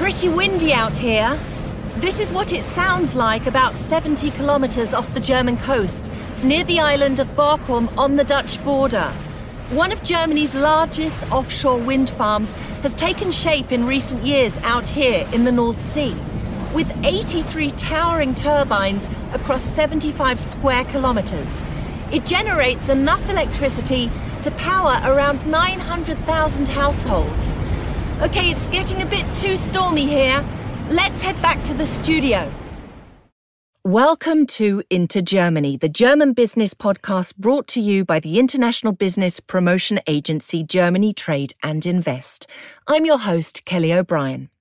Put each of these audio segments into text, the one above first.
Pretty windy out here. This is what it sounds like about 70 kilometers off the German coast, near the island of Borkum on the Dutch border. One of Germany's largest offshore wind farms has taken shape in recent years out here in the North Sea, with 83 towering turbines across 75 square kilometers. It generates enough electricity to power around 900,000 households. Okay, it's getting a bit too stormy here. Let's head back to the studio. Welcome to Into Germany, the German business podcast brought to you by the international business promotion agency Germany Trade and Invest. I'm your host, Kelly O'Brien.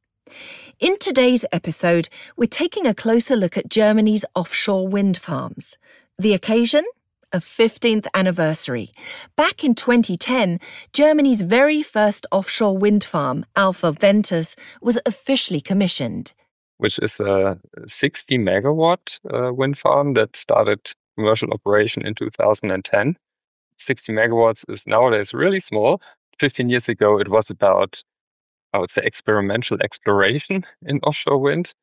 In today's episode, we're taking a closer look at Germany's offshore wind farms. The occasion? A 15th anniversary. Back in 2010, Germany's very first offshore wind farm, Alpha Ventus, was officially commissioned. Which is a 60 megawatt wind farm that started commercial operation in 2010. 60 megawatts is nowadays really small. 15 years ago, it was about, I would say, experimental exploration in offshore wind.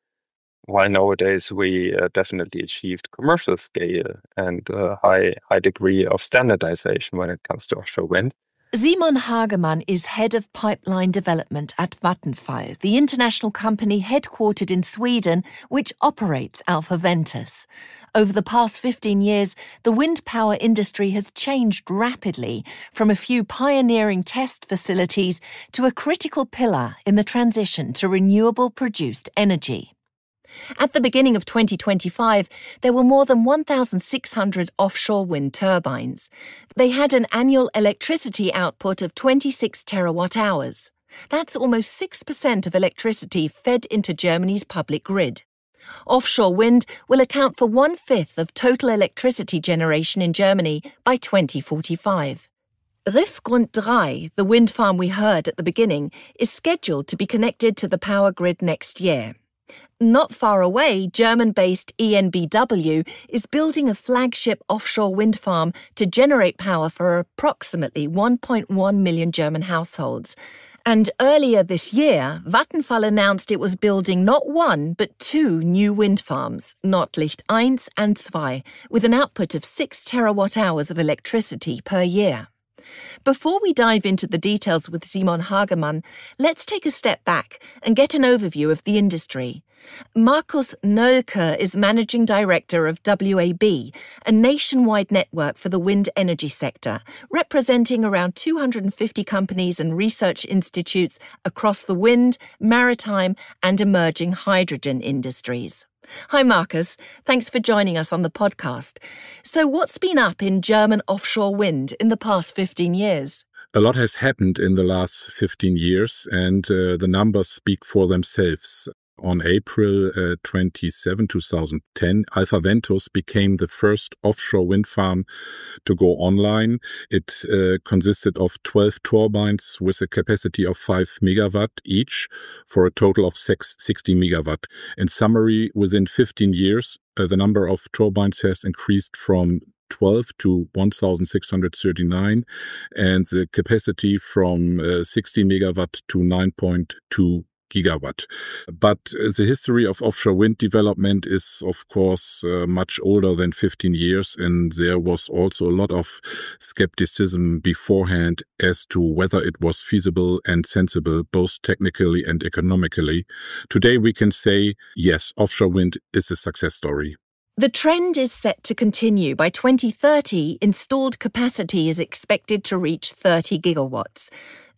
While nowadays we definitely achieved commercial scale and a high degree of standardization when it comes to offshore wind. Simon Hagemann is head of pipeline development at Vattenfall, the international company headquartered in Sweden, which operates Alpha Ventus. Over the past 15 years, the wind power industry has changed rapidly, from a few pioneering test facilities to a critical pillar in the transition to renewable produced energy. At the beginning of 2025, there were more than 1,600 offshore wind turbines. They had an annual electricity output of 26 terawatt-hours. That's almost 6% of electricity fed into Germany's public grid. Offshore wind will account for 1/5 of total electricity generation in Germany by 2045. Riffgrund 3, the wind farm we heard at the beginning, is scheduled to be connected to the power grid next year. Not far away, German-based EnBW is building a flagship offshore wind farm to generate power for approximately 1.1 million German households. And earlier this year, Vattenfall announced it was building not one, but two new wind farms, Nordlicht 1 and 2, with an output of 6 terawatt-hours of electricity per year. Before we dive into the details with Simon Hagemann, let's take a step back and get an overview of the industry. Markus Nölke is Managing Director of WAB, a nationwide network for the wind energy sector, representing around 250 companies and research institutes across the wind, maritime, and emerging hydrogen industries. Hi, Markus. Thanks for joining us on the podcast. So what's been up in German offshore wind in the past 15 years? A lot has happened in the last 15 years, and the numbers speak for themselves. On April 27, 2010, Alpha Ventus became the first offshore wind farm to go online. It consisted of 12 turbines with a capacity of 5 megawatt each for a total of 60 megawatt. In summary, within 15 years, the number of turbines has increased from 12 to 1,639 and the capacity from 60 megawatt to 9.2 gigawatt. But the history of offshore wind development is, of course, much older than 15 years, and there was also a lot of skepticism beforehand as to whether it was feasible and sensible, both technically and economically. Today we can say, yes, offshore wind is a success story. The trend is set to continue. By 2030, installed capacity is expected to reach 30 gigawatts.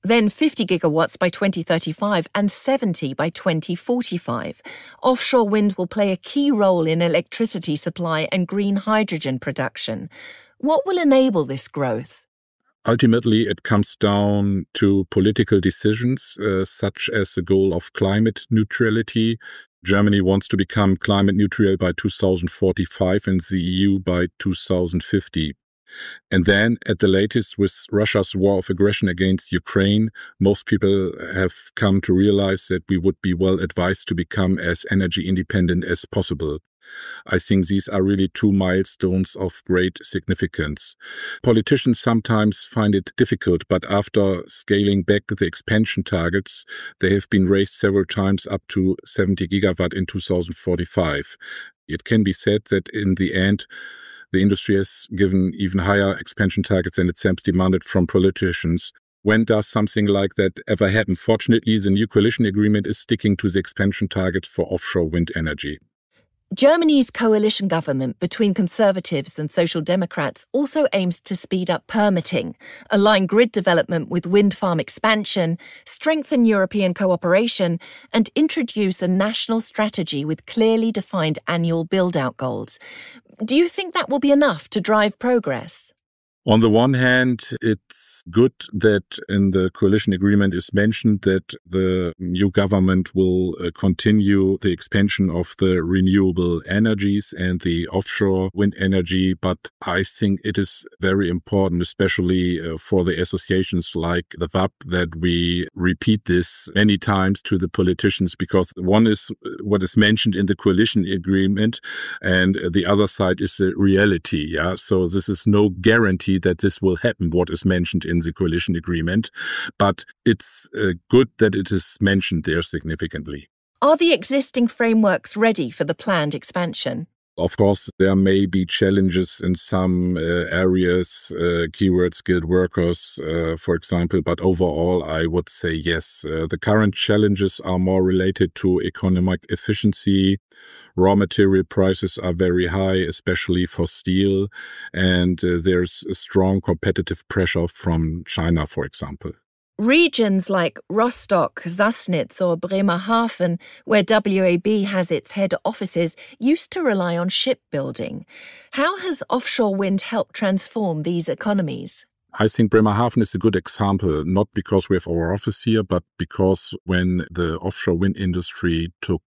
Then 50 gigawatts by 2035 and 70 by 2045. Offshore wind will play a key role in electricity supply and green hydrogen production. What will enable this growth? Ultimately, it comes down to political decisions, such as the goal of climate neutrality. Germany wants to become climate neutral by 2045 and the EU by 2050. And then, at the latest, with Russia's war of aggression against Ukraine, most people have come to realize that we would be well advised to become as energy independent as possible. I think these are really two milestones of great significance. Politicians sometimes find it difficult, but after scaling back the expansion targets, they have been raised several times up to 70 gigawatt in 2045. It can be said that in the end, the industry has given even higher expansion targets than itself demanded from politicians. When does something like that ever happen? Fortunately, the new coalition agreement is sticking to the expansion targets for offshore wind energy. Germany's coalition government between Conservatives and Social Democrats also aims to speed up permitting, align grid development with wind farm expansion, strengthen European cooperation, and introduce a national strategy with clearly defined annual build-out goals. Do you think that will be enough to drive progress? On the one hand, it's good that in the coalition agreement is mentioned that the new government will continue the expansion of the renewable energies and the offshore wind energy. But I think it is very important, especially for the associations like the WAB, that we repeat this many times to the politicians, because one is what is mentioned in the coalition agreement and the other side is the reality. Yeah, so this is no guarantee that this will happen, what is mentioned in the coalition agreement, but it's good that it is mentioned there significantly. Are the existing frameworks ready for the planned expansion? Of course, there may be challenges in some areas, keyword skilled workers, for example, but overall, I would say yes. The current challenges are more related to economic efficiency. Raw material prices are very high, especially for steel, and there's a strong competitive pressure from China, for example. Regions like Rostock, Sassnitz or Bremerhaven, where WAB has its head offices, used to rely on shipbuilding. How has offshore wind helped transform these economies? I think Bremerhaven is a good example, not because we have our office here, but because when the offshore wind industry took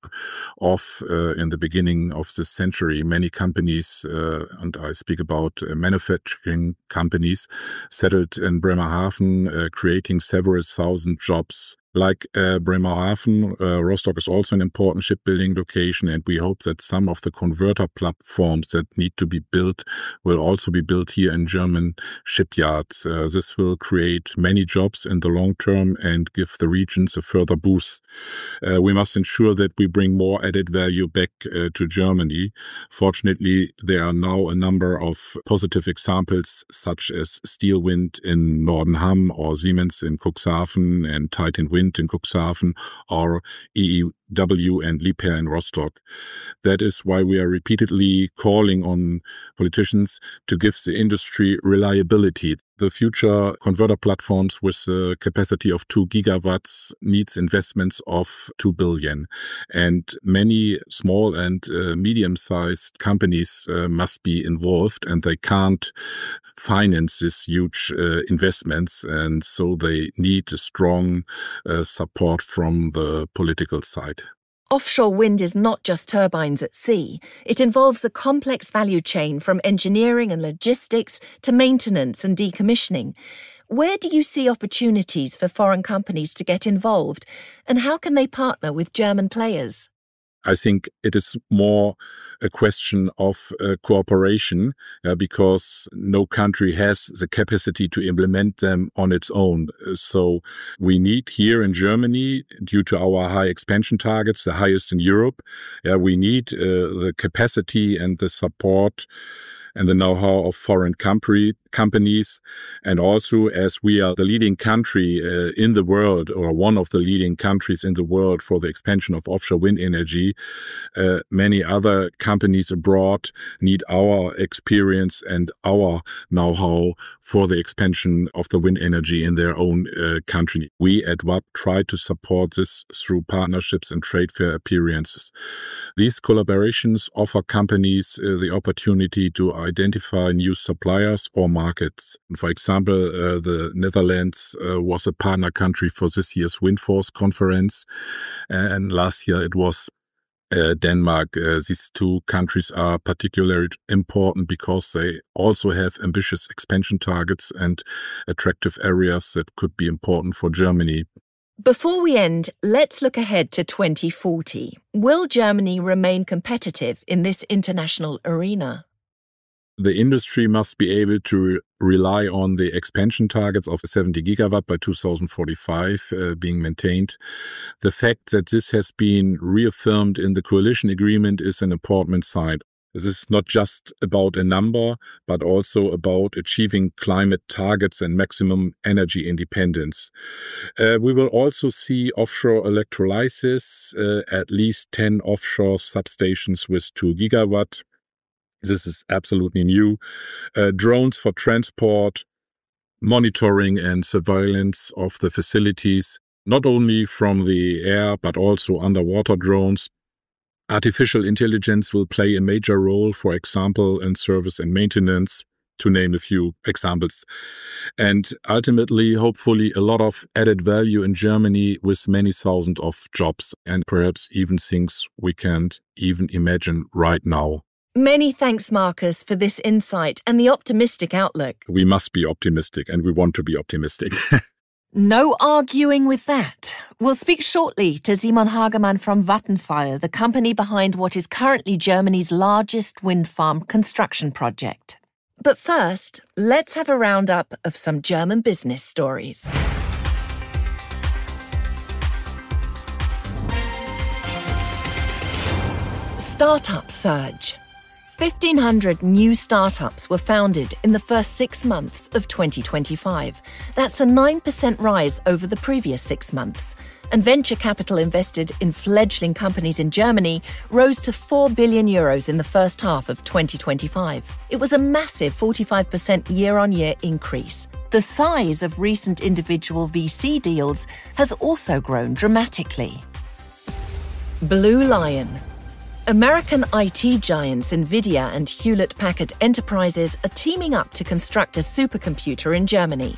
off in the beginning of this century, many companies, and I speak about manufacturing companies, settled in Bremerhaven, creating several thousand jobs. Like Bremerhaven, Rostock is also an important shipbuilding location, and we hope that some of the converter platforms that need to be built will also be built here in German shipyards. This will create many jobs in the long term and give the regions a further boost. We must ensure that we bring more added value back to Germany. Fortunately, there are now a number of positive examples, such as Steel Wind in Nordenham or Siemens in Cuxhaven and Titan Wind in Cuxhaven or EEW and Liebherr in Rostock. That is why we are repeatedly calling on politicians to give the industry reliability. The future converter platforms with a capacity of 2 gigawatts needs investments of 2 billion. And many small and medium-sized companies must be involved, and they can't finance these huge investments. And so they need a strong support from the political side. Offshore wind is not just turbines at sea. It involves a complex value chain from engineering and logistics to maintenance and decommissioning. Where do you see opportunities for foreign companies to get involved, and how can they partner with German players? I think it is more a question of cooperation because no country has the capacity to implement them on its own. So we need here in Germany, due to our high expansion targets, the highest in Europe, we need the capacity and the support and the know-how of foreign companies. And also, as we are the leading country in the world, or one of the leading countries in the world for the expansion of offshore wind energy, many other companies abroad need our experience and our know-how for the expansion of the wind energy in their own country. We at WAB try to support this through partnerships and trade fair appearances. These collaborations offer companies the opportunity to identify new suppliers or markets. For example, the Netherlands was a partner country for this year's Windforce conference, and last year it was Denmark. These two countries are particularly important because they also have ambitious expansion targets and attractive areas that could be important for Germany. Before we end, let's look ahead to 2040. Will Germany remain competitive in this international arena? The industry must be able to rely on the expansion targets of 70 gigawatt by 2045 being maintained. The fact that this has been reaffirmed in the coalition agreement is an important sign. This is not just about a number, but also about achieving climate targets and maximum energy independence. We will also see offshore electrolysis, at least 10 offshore substations with 2 gigawatt. This is absolutely new. Drones for transport, monitoring and surveillance of the facilities, not only from the air, but also underwater drones. Artificial intelligence will play a major role, for example, in service and maintenance, to name a few examples. And ultimately, hopefully, a lot of added value in Germany with many thousands of jobs and perhaps even things we can't even imagine right now. Many thanks, Markus, for this insight and the optimistic outlook. We must be optimistic, and we want to be optimistic. No arguing with that. We'll speak shortly to Simon Hagemann from Vattenfall, the company behind what is currently Germany's largest wind farm construction project. But first, let's have a roundup of some German business stories. Startup surge. 1,500 new startups were founded in the first 6 months of 2025. That's a 9% rise over the previous 6 months. And venture capital invested in fledgling companies in Germany rose to 4 billion euros in the first half of 2025. It was a massive 45% year-on-year increase. The size of recent individual VC deals has also grown dramatically. Blue Lion. American IT giants NVIDIA and Hewlett-Packard Enterprises are teaming up to construct a supercomputer in Germany.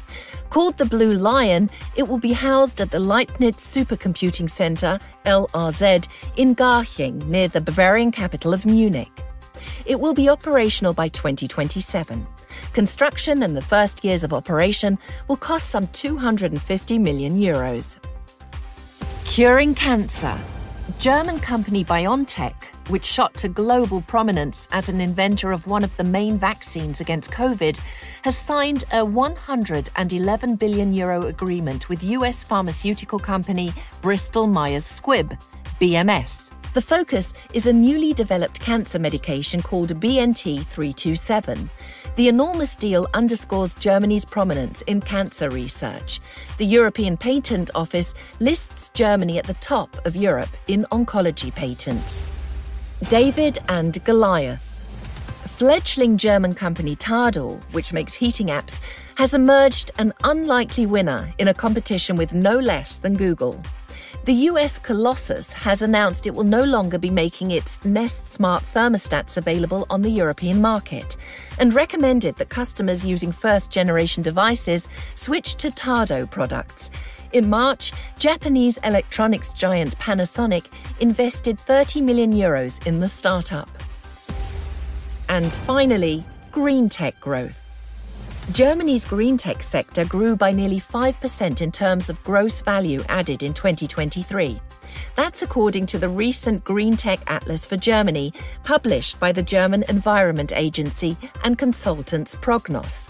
Called the Blue Lion, it will be housed at the Leibniz Supercomputing Center, LRZ, in Garching, near the Bavarian capital of Munich. It will be operational by 2027. Construction and the first years of operation will cost some 250 million euros. Curing cancer. German company BioNTech, which shot to global prominence as an inventor of one of the main vaccines against COVID, has signed a 111 billion euro agreement with US pharmaceutical company Bristol Myers Squibb, BMS. The focus is a newly developed cancer medication called BNT327. The enormous deal underscores Germany's prominence in cancer research. The European Patent Office lists Germany at the top of Europe in oncology patents. David and Goliath. Fledgling German company Tadel, which makes heating apps, has emerged an unlikely winner in a competition with no less than Google. The US Colossus has announced it will no longer be making its Nest smart thermostats available on the European market and recommended that customers using first-generation devices switch to Tado products. In March, Japanese electronics giant Panasonic invested 30 million euros in the startup. And finally, green tech growth. Germany's green tech sector grew by nearly 5% in terms of gross value added in 2023. That's according to the recent Green Tech Atlas for Germany, published by the German Environment Agency and consultants Prognos.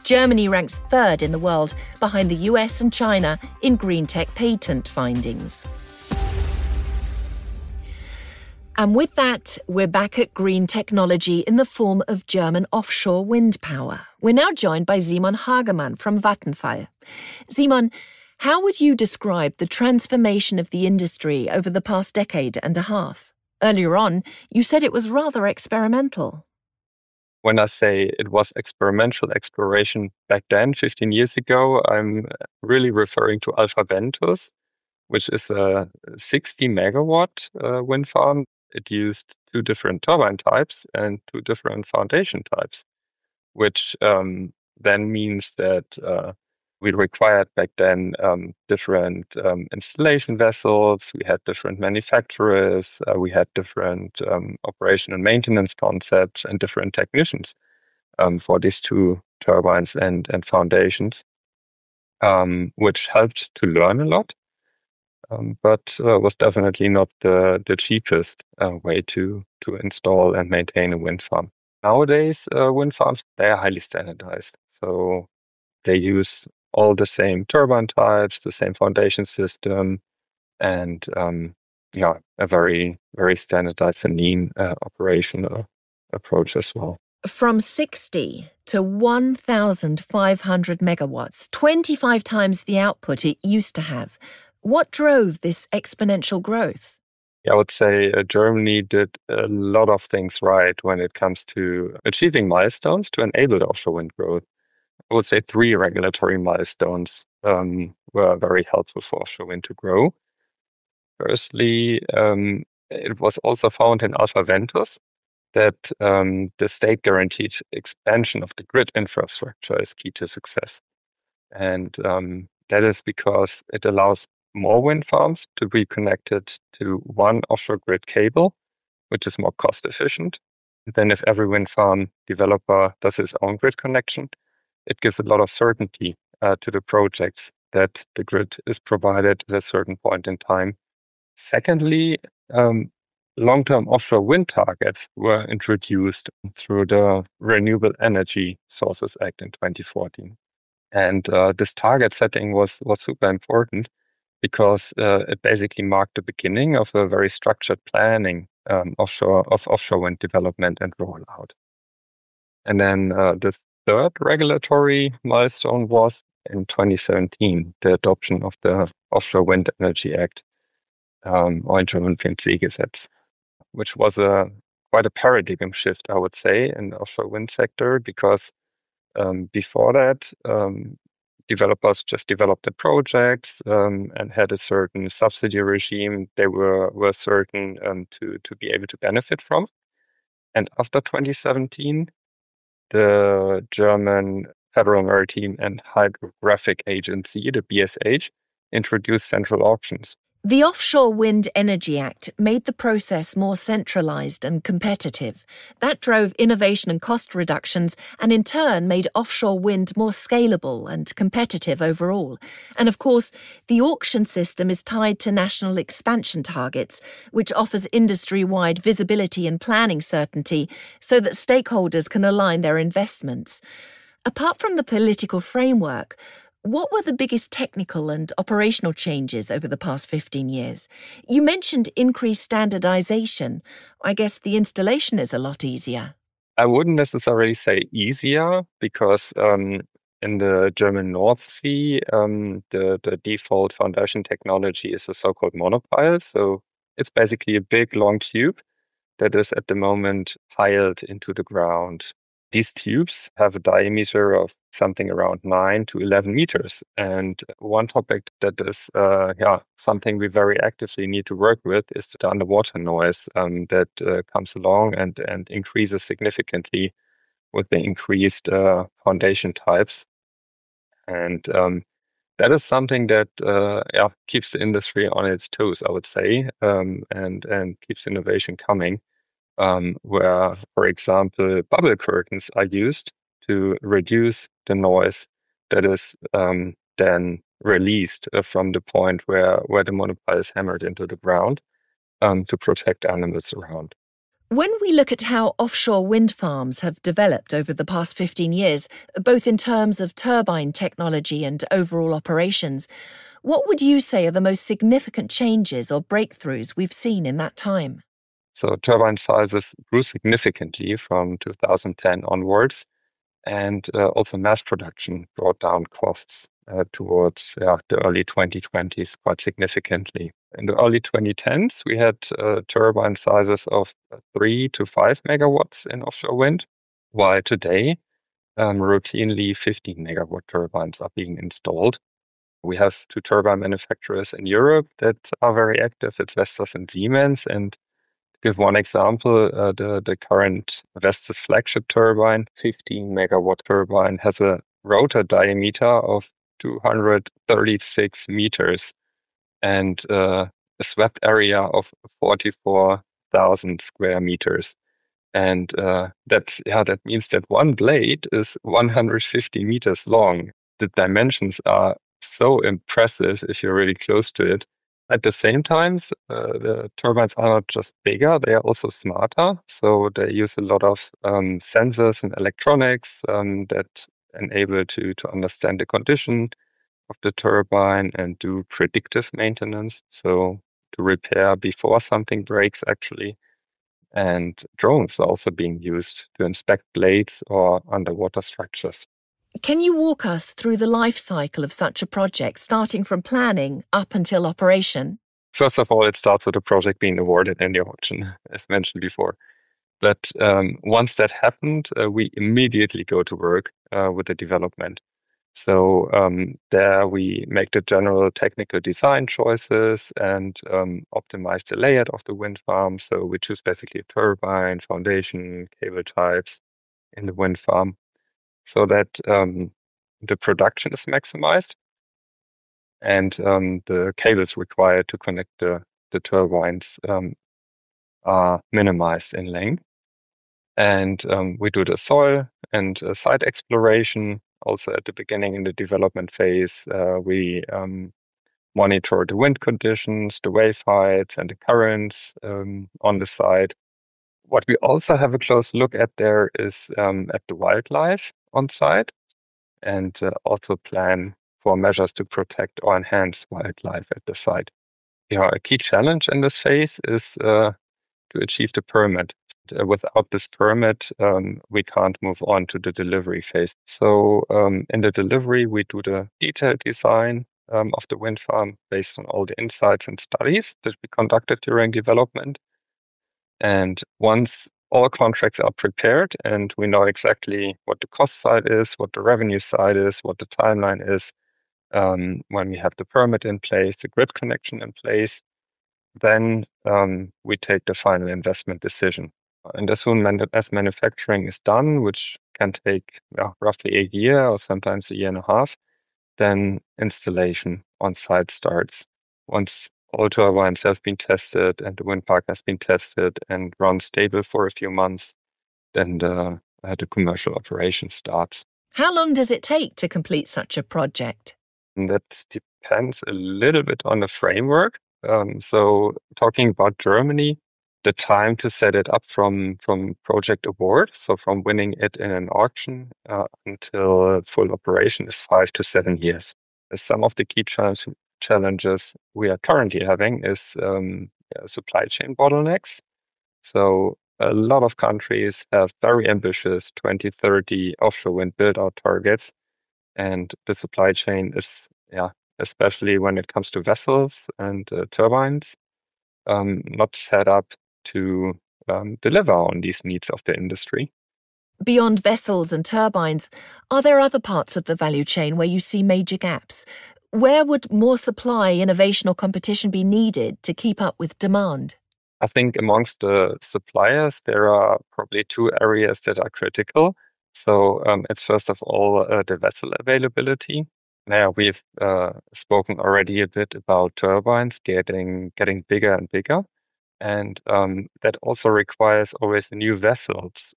Germany ranks third in the world, behind the US and China, in green tech patent findings. And with that, we're back at green technology in the form of German offshore wind power. We're now joined by Simon Hagemann from Vattenfall. Simon, how would you describe the transformation of the industry over the past decade and a half? Earlier on, you said it was rather experimental. When I say it was experimental exploration back then, 15 years ago, I'm really referring to Alpha Ventus, which is a 60 megawatt wind farm. It used 2 different turbine types and 2 different foundation types, which then means that we required back then different installation vessels, we had different manufacturers, we had different operation and maintenance concepts and different technicians for these 2 turbines and foundations, which helped to learn a lot. but was definitely not the cheapest way to install and maintain a wind farm. Nowadays, wind farms, they are highly standardized. So they use all the same turbine types, the same foundation system, and a very, very standardized and lean operational approach as well. From 60 to 1,500 megawatts, 25 times the output it used to have. What drove this exponential growth? I would say Germany did a lot of things right when it comes to achieving milestones to enable the offshore wind growth. I would say 3 regulatory milestones were very helpful for offshore wind to grow. Firstly, it was also found in Alpha Ventus that the state guaranteed expansion of the grid infrastructure is key to success. And that is because it allows more wind farms to be connected to one offshore grid cable, which is more cost efficient than if every wind farm developer does his own grid connection. It gives a lot of certainty to the projects that the grid is provided at a certain point in time. Secondly, long-term offshore wind targets were introduced through the Renewable Energy Sources Act in 2014. And this target setting was super important because it basically marked the beginning of a very structured planning of offshore wind development and rollout. And then the third regulatory milestone was in 2017, the adoption of the Offshore Wind Energy Act, or in German Windseegesetz, which was quite a paradigm shift, I would say, in the offshore wind sector, because before that, developers just developed the projects and had a certain subsidy regime they were certain to be able to benefit from. And after 2017, the German Federal Maritime and Hydrographic Agency, the BSH, introduced central auctions. The Offshore Wind Energy Act made the process more centralised and competitive. That drove innovation and cost reductions and in turn made offshore wind more scalable and competitive overall. And of course, the auction system is tied to national expansion targets, which offers industry-wide visibility and planning certainty so that stakeholders can align their investments. Apart from the political framework, what were the biggest technical and operational changes over the past 15 years? You mentioned increased standardization. I guess the installation is a lot easier. I wouldn't necessarily say easier because in the German North Sea, the default foundation technology is a so-called monopile. So it's basically a big, long tube that is at the moment piled into the ground. These tubes have a diameter of something around 9 to 11 meters. And one topic that is something we very actively need to work with is the underwater noise that comes along and increases significantly with the increased foundation types. And that is something that keeps the industry on its toes, I would say, and keeps innovation coming. Where, for example, bubble curtains are used to reduce the noise that is then released from the point where the monopile is hammered into the ground to protect animals around. When we look at how offshore wind farms have developed over the past 15 years, both in terms of turbine technology and overall operations, what would you say are the most significant changes or breakthroughs we've seen in that time? So turbine sizes grew significantly from 2010 onwards, and also mass production brought down costs towards the early 2020s quite significantly. In the early 2010s, we had turbine sizes of 3 to 5 megawatts in offshore wind, while today routinely 15 megawatt turbines are being installed. We have 2 turbine manufacturers in Europe that are very active. It's Vestas and Siemens, and give one example, the current Vestas flagship turbine, 15 megawatt turbine, has a rotor diameter of 236 meters and a swept area of 44,000 square meters. And that means that one blade is 150 meters long. The dimensions are so impressive if you're really close to it. At the same time, the turbines are not just bigger, they are also smarter. So they use a lot of sensors and electronics that enable to understand the condition of the turbine and do predictive maintenance. So to repair before something breaks, actually. And drones are also being used to inspect blades or underwater structures. Can you walk us through the life cycle of such a project, starting from planning up until operation? First of all, it starts with the project being awarded in the auction, as mentioned before. But once that happened, we immediately go to work with the development. So there we make the general technical design choices and optimize the layout of the wind farm. So we choose basically a turbine, foundation, cable types in the wind farm so that the production is maximized and the cables required to connect the turbines are minimized in length. And we do the soil and site exploration. Also at the beginning in the development phase, we monitor the wind conditions, the wave heights, and the currents on the site. What we also have a close look at there is at the wildlife on site and also plan for measures to protect or enhance wildlife at the site. Yeah, a key challenge in this phase is to achieve the permit. Without this permit, we can't move on to the delivery phase. So in the delivery, we do the detailed design of the wind farm based on all the insights and studies that we conducted during development. And once all contracts are prepared and we know exactly what the cost side is, what the revenue side is, what the timeline is, when we have the permit in place, the grid connection in place, then we take the final investment decision. And as soon as manufacturing is done, which can take roughly a year or sometimes a year and a half, then installation on site starts. Once all turbines have been tested and the wind park has been tested and run stable for a few months, then the commercial operation starts. How long does it take to complete such a project? And that depends a little bit on the framework. So talking about Germany, the time to set it up from project award, so from winning it in an auction until full operation is 5 to 7 years. Some of the key challenges we are currently having is supply chain bottlenecks. So a lot of countries have very ambitious 2030 offshore wind build-out targets, and the supply chain is, especially when it comes to vessels and turbines, not set up to deliver on these needs of the industry. Beyond vessels and turbines, are there other parts of the value chain where you see major gaps? Where would more supply, innovation, or competition be needed to keep up with demand? I think amongst the suppliers, there are probably two areas that are critical. So it's first of all the vessel availability. Now we've spoken already a bit about turbines getting bigger and bigger. And that also requires always new vessels,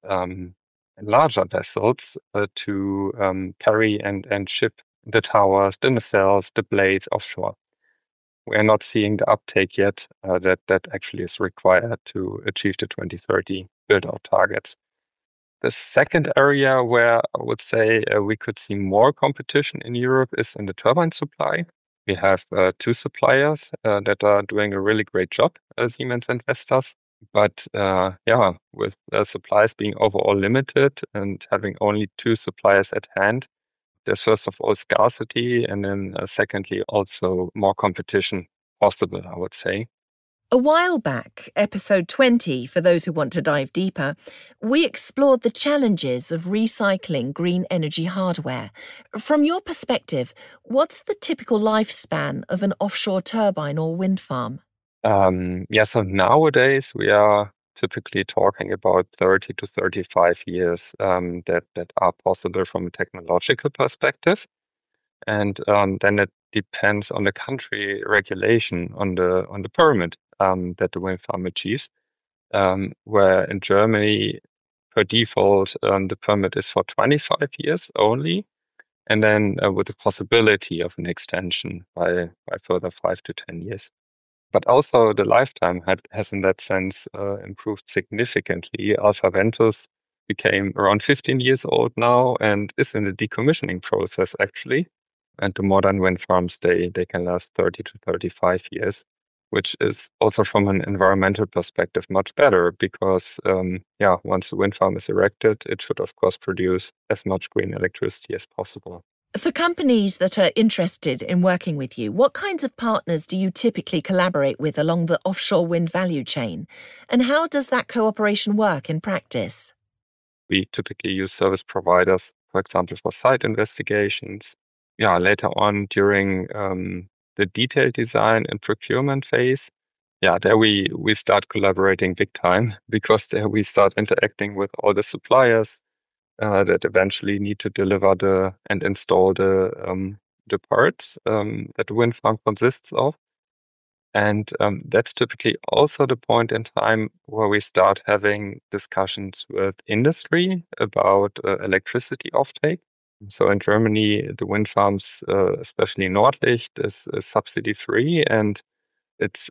larger vessels to carry and ship the towers, the nacelles, the blades offshore. We are not seeing the uptake yet that actually is required to achieve the 2030 build-out targets. The second area where I would say we could see more competition in Europe is in the turbine supply. We have two suppliers that are doing a really great job, Siemens and Vestas. But with supplies being overall limited and having only two suppliers at hand, there's first of all scarcity, and then secondly also more competition possible, I would say. A while back, episode 20, for those who want to dive deeper, we explored the challenges of recycling green energy hardware. From your perspective, what's the typical lifespan of an offshore turbine or wind farm? So nowadays we are typically talking about 30 to 35 years that are possible from a technological perspective. And then it depends on the country regulation, on the permit that the wind farm achieves. Where in Germany, per default, the permit is for 25 years only, and then with the possibility of an extension by further 5 to 10 years. But also the lifetime has in that sense improved significantly. Alpha Ventus became around 15 years old now and is in the decommissioning process actually. And the modern wind farms, they can last 30 to 35 years, which is also from an environmental perspective much better because, once the wind farm is erected, it should, of course, produce as much green electricity as possible. For companies that are interested in working with you, what kinds of partners do you typically collaborate with along the offshore wind value chain? And how does that cooperation work in practice? We typically use service providers, for example, for site investigations. Later on during the detailed design and procurement phase, there we start collaborating big time because there we start interacting with all the suppliers that eventually need to deliver and install the parts that the wind farm consists of. And that's typically also the point in time where we start having discussions with industry about electricity offtake. So in Germany, the wind farms, especially Nordlicht, is subsidy free, and it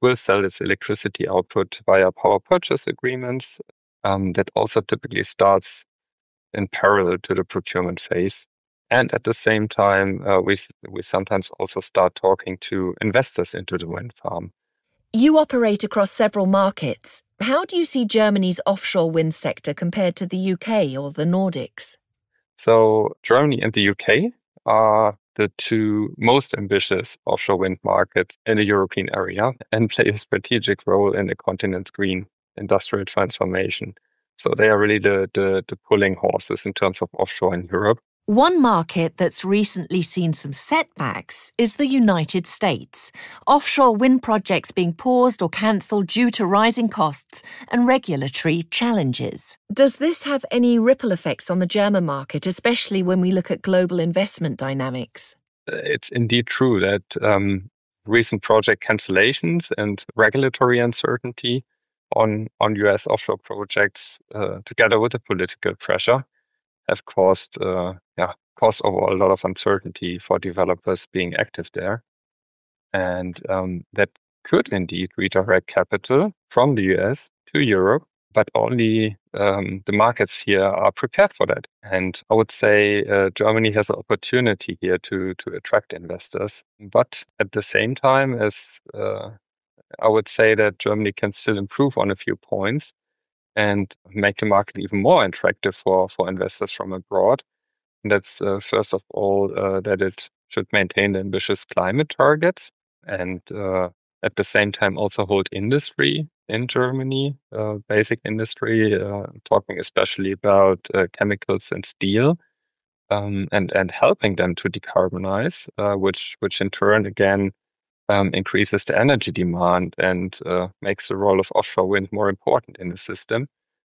will sell its electricity output via power purchase agreements. That also typically starts in parallel to the procurement phase. And at the same time, we sometimes also start talking to investors into the wind farm. You operate across several markets. How do you see Germany's offshore wind sector compared to the UK or the Nordics? So Germany and the UK are the two most ambitious offshore wind markets in the European area and play a strategic role in the continent's green industrial transformation. So they are really the pulling horses in terms of offshore in Europe. One market that's recently seen some setbacks is the United States. Offshore wind projects being paused or cancelled due to rising costs and regulatory challenges. Does this have any ripple effects on the German market, especially when we look at global investment dynamics? It's indeed true that recent project cancellations and regulatory uncertainty on US offshore projects, together with the political pressure, have caused overall a lot of uncertainty for developers being active there. And that could indeed redirect capital from the US to Europe, but only the markets here are prepared for that. And I would say Germany has an opportunity here to attract investors. But at the same time, as I would say that Germany can still improve on a few points and make the market even more attractive for investors from abroad. And that's first of all that it should maintain the ambitious climate targets and at the same time also hold industry in Germany, basic industry, talking especially about chemicals and steel, and helping them to decarbonize, which in turn again increases the energy demand and makes the role of offshore wind more important in the system.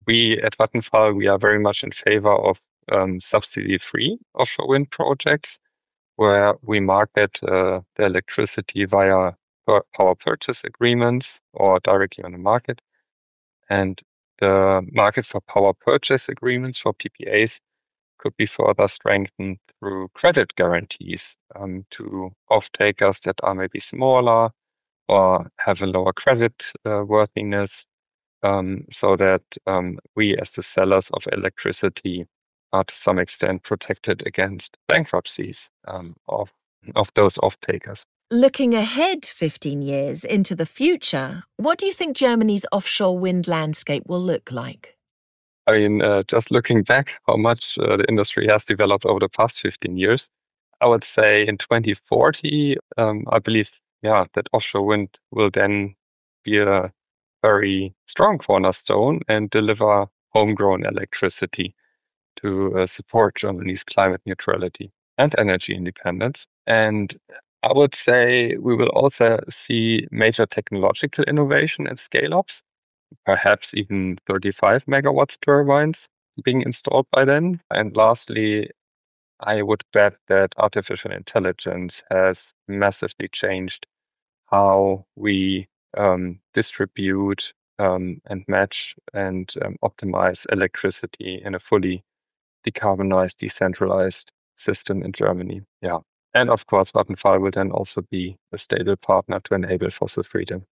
We at Vattenfall, we are very much in favor of subsidy-free offshore wind projects where we market the electricity via power purchase agreements or directly on the market. And the market for power purchase agreements for PPAs could be further strengthened through credit guarantees to off-takers that are maybe smaller or have a lower credit worthiness, so that we as the sellers of electricity are to some extent protected against bankruptcies of those off-takers. Looking ahead 15 years into the future, what do you think Germany's offshore wind landscape will look like? I mean, just looking back how much the industry has developed over the past 15 years, I would say in 2040, I believe, that offshore wind will then be a very strong cornerstone and deliver homegrown electricity to support Germany's climate neutrality and energy independence. And I would say we will also see major technological innovation and scale-ups, perhaps even 35 megawatts turbines being installed by then. And lastly, I would bet that artificial intelligence has massively changed how we distribute and match and optimize electricity in a fully decarbonized, decentralized system in Germany. Yeah. And of course, Vattenfall will then also be a stable partner to enable fossil freedom.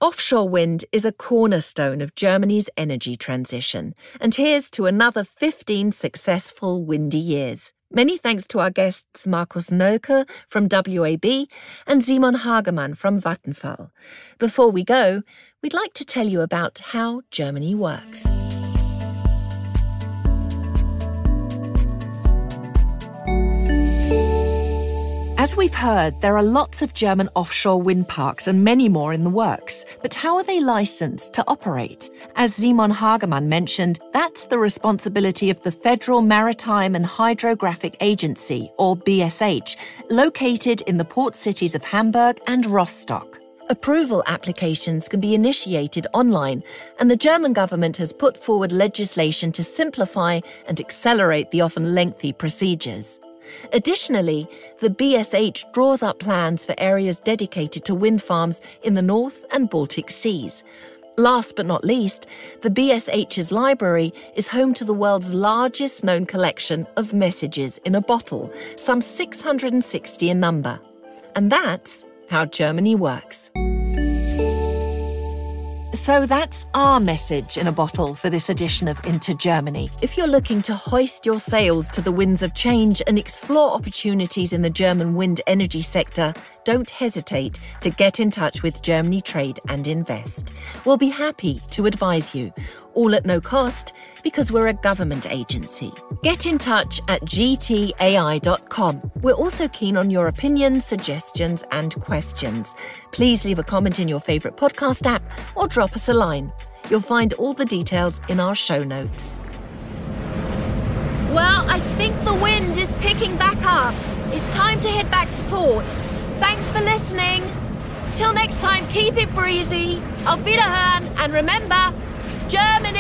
Offshore wind is a cornerstone of Germany's energy transition. And here's to another 15 successful windy years. Many thanks to our guests Markus Nölke from WAB and Simon Hagemann from Vattenfall. Before we go, we'd like to tell you about how Germany works. As we've heard, there are lots of German offshore wind parks and many more in the works. But how are they licensed to operate? As Simon Hagemann mentioned, that's the responsibility of the Federal Maritime and Hydrographic Agency, or BSH, located in the port cities of Hamburg and Rostock. Approval applications can be initiated online, and the German government has put forward legislation to simplify and accelerate the often lengthy procedures. Additionally, the BSH draws up plans for areas dedicated to wind farms in the North and Baltic Seas. Last but not least, the BSH's library is home to the world's largest known collection of messages in a bottle, some 660 in number. And that's how Germany works. So that's our message in a bottle for this edition of Into Germany. If you're looking to hoist your sails to the winds of change and explore opportunities in the German wind energy sector, don't hesitate to get in touch with Germany Trade and Invest. We'll be happy to advise you, all at no cost, because we're a government agency. Get in touch at gtai.com. We're also keen on your opinions, suggestions and questions. Please leave a comment in your favourite podcast app or drop us a line. You'll find all the details in our show notes. Well, I think the wind is picking back up. It's time to head back to port. Thanks for listening. Till next time, keep it breezy. Auf Wiederhören, and remember, Germany!